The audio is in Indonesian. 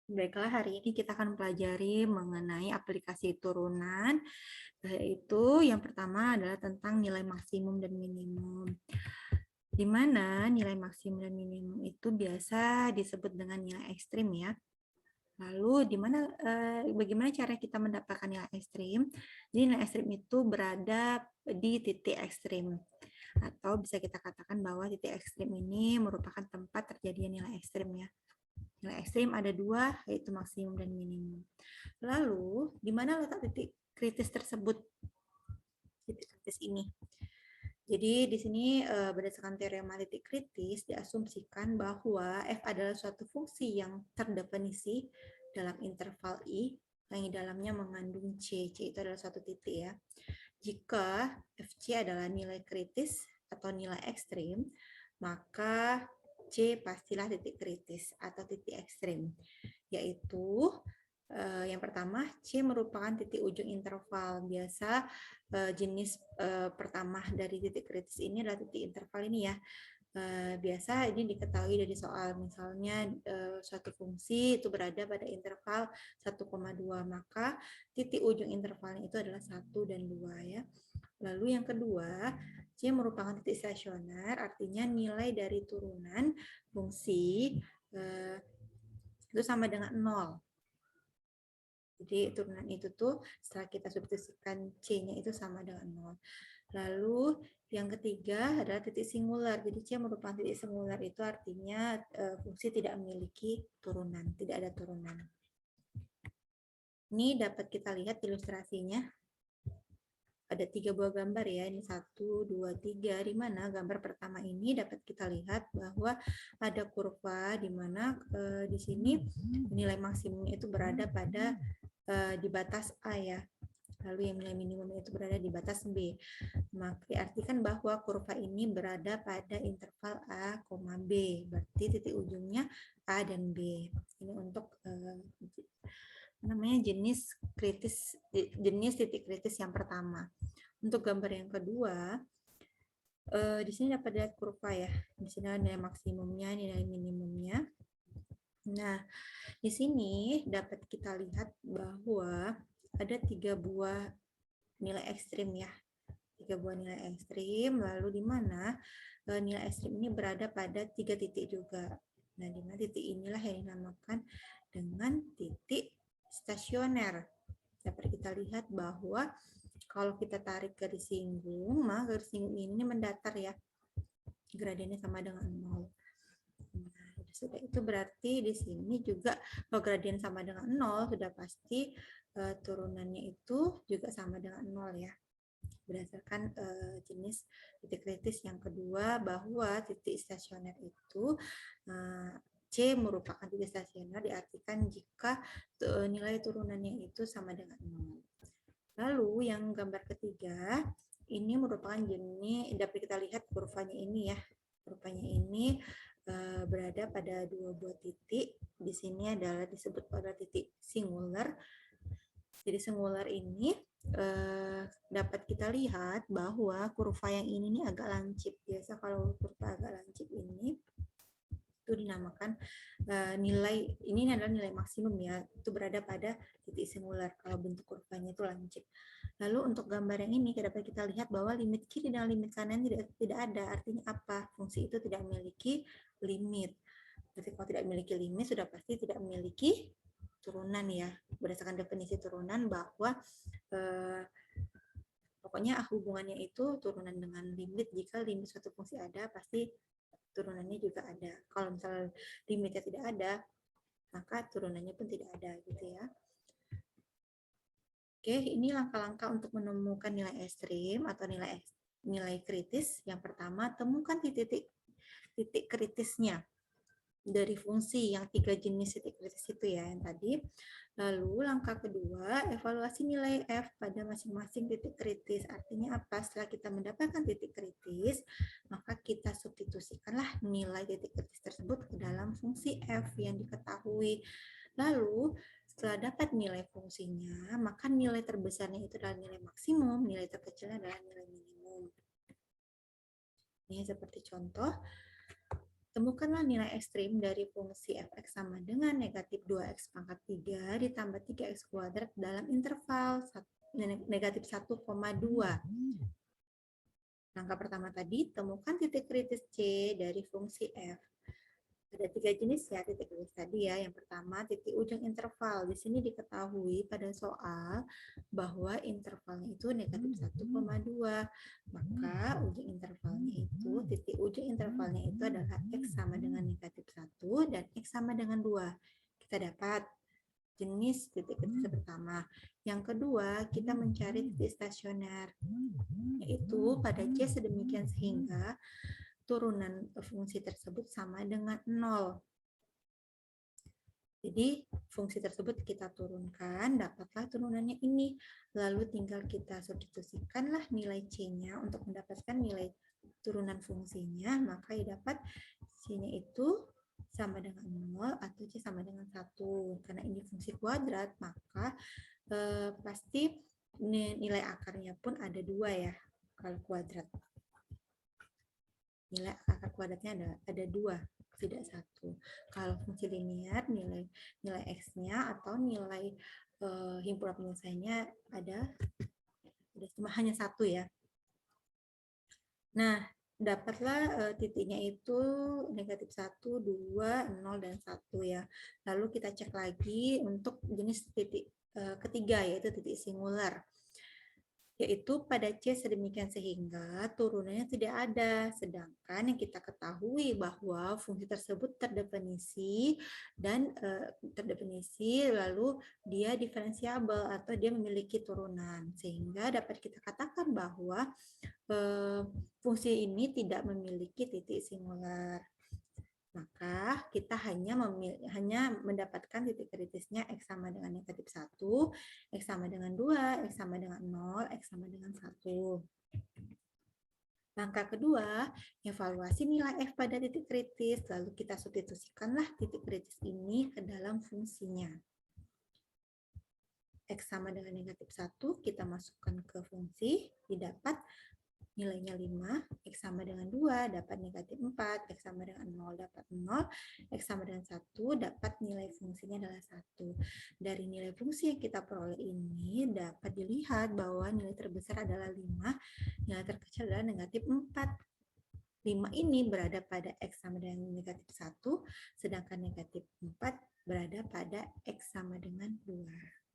Baiklah, hari ini kita akan pelajari mengenai aplikasi turunan, yaitu yang pertama adalah tentang nilai maksimum dan minimum. Di mana nilai maksimum dan minimum itu biasa disebut dengan nilai ekstrim ya. Lalu bagaimana cara kita mendapatkan nilai ekstrim? Jadi nilai ekstrim itu berada di titik ekstrim. Atau bisa kita katakan bahwa titik ekstrim ini merupakan tempat terjadinya nilai ekstrim ya. Nilai ekstrim ada dua, yaitu maksimum dan minimum. Lalu, di mana letak titik kritis tersebut? Titik kritis ini. Jadi di sini berdasarkan teorema titik kritis diasumsikan bahwa f adalah suatu fungsi yang terdefinisi dalam interval i yang di dalamnya mengandung c. C itu adalah suatu titik ya. Jika fc adalah nilai kritis atau nilai ekstrim, maka c pastilah titik kritis atau titik ekstrim, yaitu yang pertama, C merupakan titik ujung interval. Biasa jenis pertama dari titik kritis ini adalah titik interval ini ya. Biasa ini diketahui dari soal, misalnya suatu fungsi itu berada pada interval 1,2, maka titik ujung intervalnya itu adalah 1 dan 2 ya. Lalu yang kedua, C merupakan titik stasioner, artinya nilai dari turunan fungsi itu sama dengan 0. Jadi turunan itu tuh setelah kita substitusikan C-nya itu sama dengan 0. Lalu yang ketiga adalah titik singular. Jadi C merupakan titik singular, itu artinya fungsi tidak memiliki turunan, tidak ada turunan. Ini dapat kita lihat ilustrasinya. Ada 3 buah gambar ya, ini 1, 2, 3, di mana gambar pertama ini dapat kita lihat bahwa ada kurva di mana di sini nilai maksimumnya itu berada pada di batas A ya. Lalu yang nilai minimum itu berada di batas B. Maka diartikan bahwa kurva ini berada pada interval A, B. Berarti titik ujungnya A dan B. Ini untuk namanya jenis titik kritis yang pertama. Untuk gambar yang kedua, di sini dapat lihat kurva ya. Di sini ada nilai maksimumnya, nilai minimumnya. Nah, di sini dapat kita lihat bahwa ada 3 buah nilai ekstrim ya. 3 buah nilai ekstrim, lalu di mana nilai ekstrim ini berada pada 3 titik juga. Nah, di mana titik inilah yang dinamakan dengan titik stasioner. Dapat kita lihat bahwa kalau kita tarik garis singgung, maka garis singgung ini mendatar ya. Gradiennya sama dengan 0. Sudah itu berarti di sini juga kalau gradien sama dengan 0 sudah pasti turunannya itu juga sama dengan 0 ya. Berdasarkan jenis titik kritis yang kedua bahwa titik stasioner itu C merupakan titik stasioner diartikan jika nilai turunannya itu sama dengan 0. Lalu yang gambar ketiga ini merupakan jenis, dapat kita lihat kurvanya ini ya. Kurvanya ini berada pada 2 buah titik. Di sini adalah disebut pada titik singular. Jadi singular ini dapat kita lihat bahwa kurva yang ini nih agak lancip. Biasa kalau kurva agak lancip ini itu dinamakan nilai, ini adalah nilai maksimum ya, itu berada pada titik singular kalau bentuk kurvanya itu lancip. Lalu untuk gambar yang ini dapat kita lihat bahwa limit kiri dan limit kanan tidak ada. Artinya apa? Fungsi itu tidak memiliki limit. Berarti kalau tidak memiliki limit sudah pasti tidak memiliki turunan ya. Berdasarkan definisi turunan bahwa pokoknya hubungannya itu turunan dengan limit. Jika limit suatu fungsi ada, pasti turunannya juga ada. Kalau misalnya limitnya tidak ada, maka turunannya pun tidak ada gitu ya. Oke, ini langkah-langkah untuk menemukan nilai ekstrim atau nilai kritis. Yang pertama, temukan titik kritisnya dari fungsi yang 3 jenis titik kritis itu ya yang tadi. Lalu langkah kedua, evaluasi nilai F pada masing-masing titik kritis. Artinya apa? Setelah kita mendapatkan titik kritis, maka kita substitusikanlah nilai titik kritis tersebut ke dalam fungsi F yang diketahui. Lalu setelah dapat nilai fungsinya, maka nilai terbesarnya itu adalah nilai maksimum, nilai terkecilnya adalah nilai minimum. Ini seperti contoh. Temukanlah nilai ekstrim dari fungsi f(x) sama dengan negatif 2x pangkat 3 ditambah 3x kuadrat dalam interval negatif 1,2. Langkah pertama tadi, temukan titik kritis C dari fungsi f. Ada 3 jenis ya titik kritis tadi ya. Yang pertama, titik ujung interval. Di sini diketahui pada soal bahwa intervalnya itu negatif 1,2. Maka ujung intervalnya itu, titik ujung intervalnya itu adalah X sama dengan negatif 1 dan X sama dengan 2. Kita dapat jenis titik kritis pertama. Yang kedua, kita mencari titik stasioner, yaitu pada C sedemikian sehingga turunan fungsi tersebut sama dengan 0. Jadi fungsi tersebut kita turunkan, dapatlah turunannya ini. Lalu tinggal kita substitusikanlah nilai C-nya untuk mendapatkan nilai turunan fungsinya, maka dapat C-nya itu sama dengan 0 atau C sama dengan 1. Karena ini fungsi kuadrat, maka pasti nilai akarnya pun ada 2 ya, kalau kuadrat. Nilai akar kuadratnya ada 2, tidak 1. Kalau fungsi linear, nilai X-nya atau nilai himpunan penyelesaiannya ada cuma hanya 1 ya. Nah, dapatlah titiknya itu negatif 1, 2, 0, dan 1 ya. Lalu kita cek lagi untuk jenis titik ketiga, yaitu titik singular. Yaitu pada C sedemikian sehingga turunannya tidak ada. Sedangkan yang kita ketahui bahwa fungsi tersebut terdefinisi dan terdefinisi lalu dia diferensiabel atau dia memiliki turunan. Sehingga dapat kita katakan bahwa fungsi ini tidak memiliki titik singular. Maka kita hanya mendapatkan titik kritisnya X sama dengan negatif 1, X sama dengan 2, X sama dengan 0, X sama dengan 1. Langkah kedua, evaluasi nilai F pada titik kritis, lalu kita substitusikanlah titik kritis ini ke dalam fungsinya. X sama dengan negatif 1, kita masukkan ke fungsi, didapat nilainya 5, X sama dengan 2, dapat negatif 4, X sama dengan 0, dapat 0, X sama dengan 1, dapat nilai fungsinya adalah 1. Dari nilai fungsi yang kita peroleh ini, dapat dilihat bahwa nilai terbesar adalah 5, nilai terkecil adalah negatif 4. 5 ini berada pada X sama dengan negatif 1, sedangkan negatif 4 berada pada X sama dengan 2.